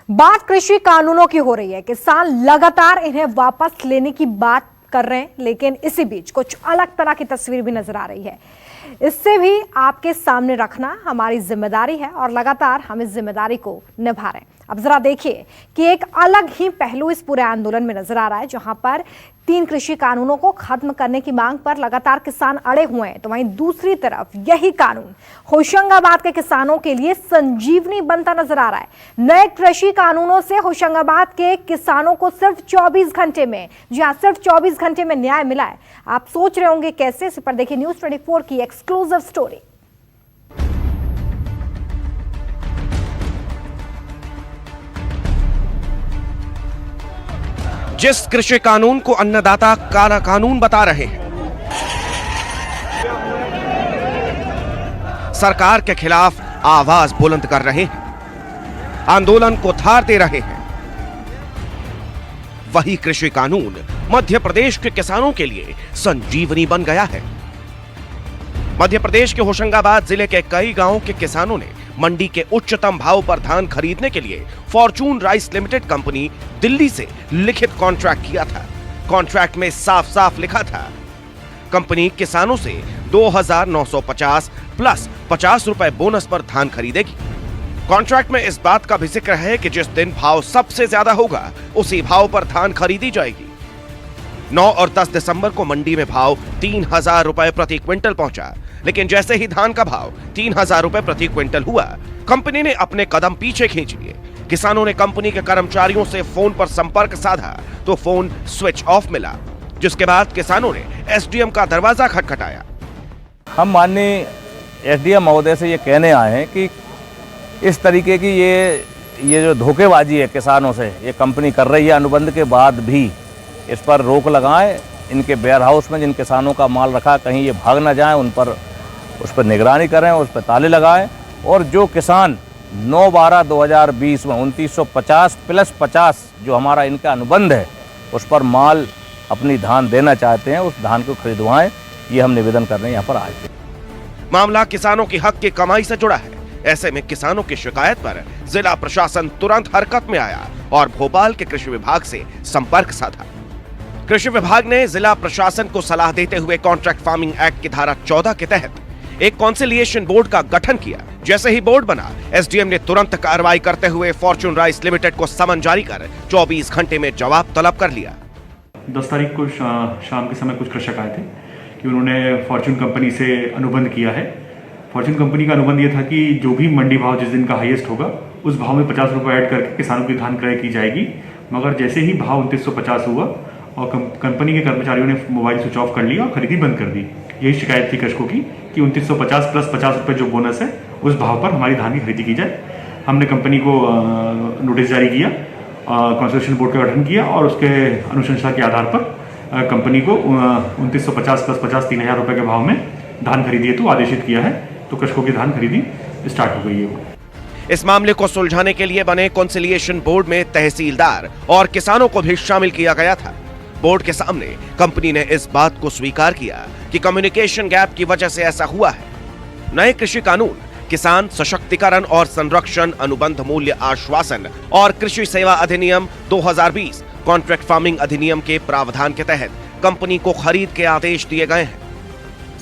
बात कृषि कानूनों की हो रही है। किसान लगातार इन्हें वापस लेने की बात कर रहे हैं, लेकिन इसी बीच कुछ अलग तरह की तस्वीर भी नजर आ रही है। इससे भी आपके सामने रखना हमारी जिम्मेदारी है और लगातार हम इस जिम्मेदारी को निभा रहे हैं। अब जरा देखिए कि एक अलग ही पहलू इस पूरे आंदोलन में नजर आ रहा है, जहां पर 3 कृषि कानूनों को खत्म करने की मांग पर लगातार किसान अड़े हुए हैं, तो वहीं दूसरी तरफ यही कानून होशंगाबाद के किसानों के लिए संजीवनी बनता नजर आ रहा है। नए कृषि कानूनों से होशंगाबाद के किसानों को सिर्फ 24 घंटे में, जी हां, सिर्फ 24 घंटे में न्याय मिला है। आप सोच रहे होंगे कैसे, इस पर देखिए न्यूज़ 24 की एक्सक्लूसिव स्टोरी। जिस कृषि कानून को अन्नदाता काला कानून बता रहे हैं, सरकार के खिलाफ आवाज बुलंद कर रहे हैं, आंदोलन को धार दे रहे हैं, वही कृषि कानून मध्य प्रदेश के किसानों के लिए संजीवनी बन गया है। मध्य प्रदेश के होशंगाबाद जिले के कई गांवों के किसानों ने मंडी के उच्चतम भाव पर धान खरीदने के लिए Fortune rice limited company Delhi से लिखित कॉन्ट्रैक्ट किया था। कॉन्ट्रैक्ट में साफ साफ लिखा था, कंपनी किसानों से 2,950 प्लस 50 रुपए बोनस पर धान खरीदेगी। कॉन्ट्रैक्ट में इस बात का भी जिक्र है कि जिस दिन भाव सबसे ज्यादा होगा उसी भाव पर धान खरीदी जाएगी। 9 और 10 दिसंबर को मंडी में भाव 3,000 रुपए प्रति क्विंटल पहुंचा, लेकिन जैसे ही धान का भाव 3,000 रुपए प्रति क्विंटल हुआ, कंपनी ने अपने कदम पीछे खींच लिए। किसानों ने कंपनी के कर्मचारियों से फोन पर संपर्क साधा तो फोन स्विच ऑफ मिला, जिसके बाद किसानों ने एसडीएम का दरवाजा खटखटाया। हम माननीय एसडीएम महोदय से ये कहने आए हैं कि इस तरीके की ये जो धोखेबाजी है किसानों से ये कंपनी कर रही है, अनुबंध के बाद भी इस पर रोक लगाएं। इनके वेयर हाउस में जिन किसानों का माल रखा, कहीं ये भाग ना जाएं, उस पर निगरानी करें, उस पर ताले लगाएं। और जो किसान 9/12/2020 में 2950 प्लस 50 जो हमारा इनका अनुबंध है, उस पर माल अपनी धान देना चाहते हैं, उस धान को खरीदवाएं। ये हम निवेदन कर रहे हैं यहाँ पर आज। मामला किसानों की हक की कमाई से जुड़ा है। ऐसे में किसानों की शिकायत पर जिला प्रशासन तुरंत हरकत में आया और भोपाल के कृषि विभाग से संपर्क साधा। कृषि विभाग ने जिला प्रशासन को सलाह देते हुए कॉन्ट्रैक्ट फार्मिंग एक्ट की धारा 14 के तहत एक कॉन्सिलिएशन बोर्ड का गठन किया। जैसे ही बोर्ड बना, एसडीएम ने तुरंत कार्रवाई करते हुए फॉर्चून राइस लिमिटेड को समन जारी कर 24 घंटे में जवाब तलब कर लिया। 10 तारीख को शाम के समय कुछ कृषक आए थे कि उन्होंने फॉर्चून कंपनी से अनुबंध किया है। फॉर्चून कंपनी का अनुबंध ये था कि जो भी मंडी भाव जिस दिन का हाईएस्ट होगा, उस भाव में 50 रुपये ऐड करके किसानों की धान क्रय की जाएगी। मगर जैसे ही भाव 2950 हुआ और कंपनी के कर्मचारियों ने मोबाइल स्विच ऑफ कर लिया और खरीदी बंद कर दी। यही शिकायत थी कृषकों की कि 2950 प्लस 50 रुपये जो बोनस है, उस भाव पर हमारी धान की खरीदी की जाए। हमने कंपनी को नोटिस जारी किया, कॉन्सिलिएशन बोर्ड का गठन किया और उसके अनुशंसा के आधार पर कंपनी को 2950 प्लस 50 3,000 रुपये के भाव में धान खरीदी हेतु आदेशित किया है। तो कृषकों की धान खरीदी स्टार्ट हो गई है। इस मामले को सुलझाने के लिए बने कॉन्सिलिएशन बोर्ड में तहसीलदार और किसानों को भी शामिल किया गया था। बोर्ड के सामने कंपनी ने इस बात को स्वीकार किया कि कम्युनिकेशन गैप की वजह से ऐसा हुआ है। नए कृषि कानून किसान सशक्तिकरण और संरक्षण, अनुबंध मूल्य आश्वासन और कृषि सेवा अधिनियम 2020 कॉन्ट्रैक्ट फार्मिंग अधिनियम के प्रावधान के तहत कंपनी को खरीद के आदेश दिए गए हैं।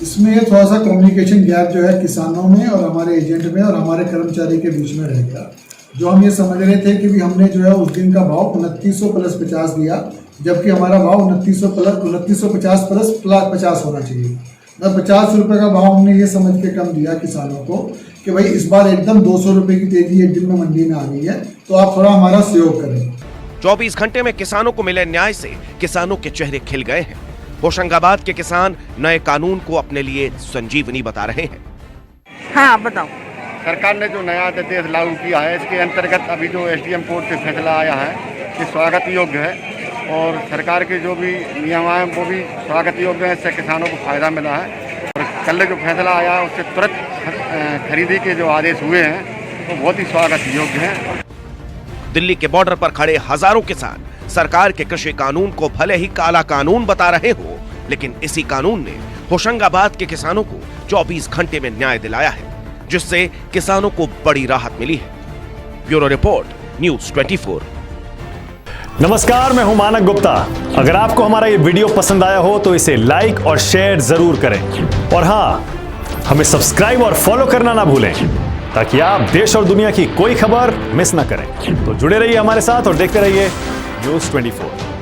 इसमें थोड़ा सा कम्युनिकेशन गैप जो है किसानों में और हमारे एजेंट में और हमारे कर्मचारी के बीच में रह गया। जो हम ये समझ रहे थे कि भी हमने जो है उस दिन का भाव 2900 प्लस 50 दिया, जबकि हमारा भाव 2950 प्लस 50 होना चाहिए। 50 रुपये का भाव हमने ये समझ के कम दिया किसानों को कि भाई इस बार एकदम 200 रुपये की तेजी एक दिन में मंडी में आ गई है, तो आप थोड़ा हमारा सहयोग करें। 24 घंटे में किसानों को मिले न्याय से किसानों के चेहरे खिल गए हैं। होशंगाबाद के किसान नए कानून को अपने लिए संजीवनी बता रहे हैं। हाँ बताओ। सरकार ने जो नया आदेश लागू किया है, इसके अंतर्गत अभी जो एसडीएम कोर्ट से फैसला आया है, ये स्वागत योग्य है और सरकार के जो भी नियम आए वो भी स्वागत योग्य है। इससे किसानों को फायदा मिला है और कल जो फैसला आया उससे तुरंत खरीदी के जो आदेश हुए हैं वो बहुत ही स्वागत योग्य है। दिल्ली के बॉर्डर पर खड़े हजारों किसान सरकार के कृषि कानून को भले ही काला कानून बता रहे हो, लेकिन इसी कानून ने होशंगाबाद के किसानों को 24 घंटे में न्याय दिलाया है, जिससे किसानों को बड़ी राहत मिली है। Bureau report, news 24। नमस्कार, मैं हूं मानक गुप्ता। अगर आपको हमारा ये वीडियो पसंद आया हो तो इसे लाइक और शेयर जरूर करें और हां, हमें सब्सक्राइब और फॉलो करना ना भूलें ताकि आप देश और दुनिया की कोई खबर मिस ना करें। तो जुड़े रहिए हमारे साथ और देखते रहिए न्यूज 24।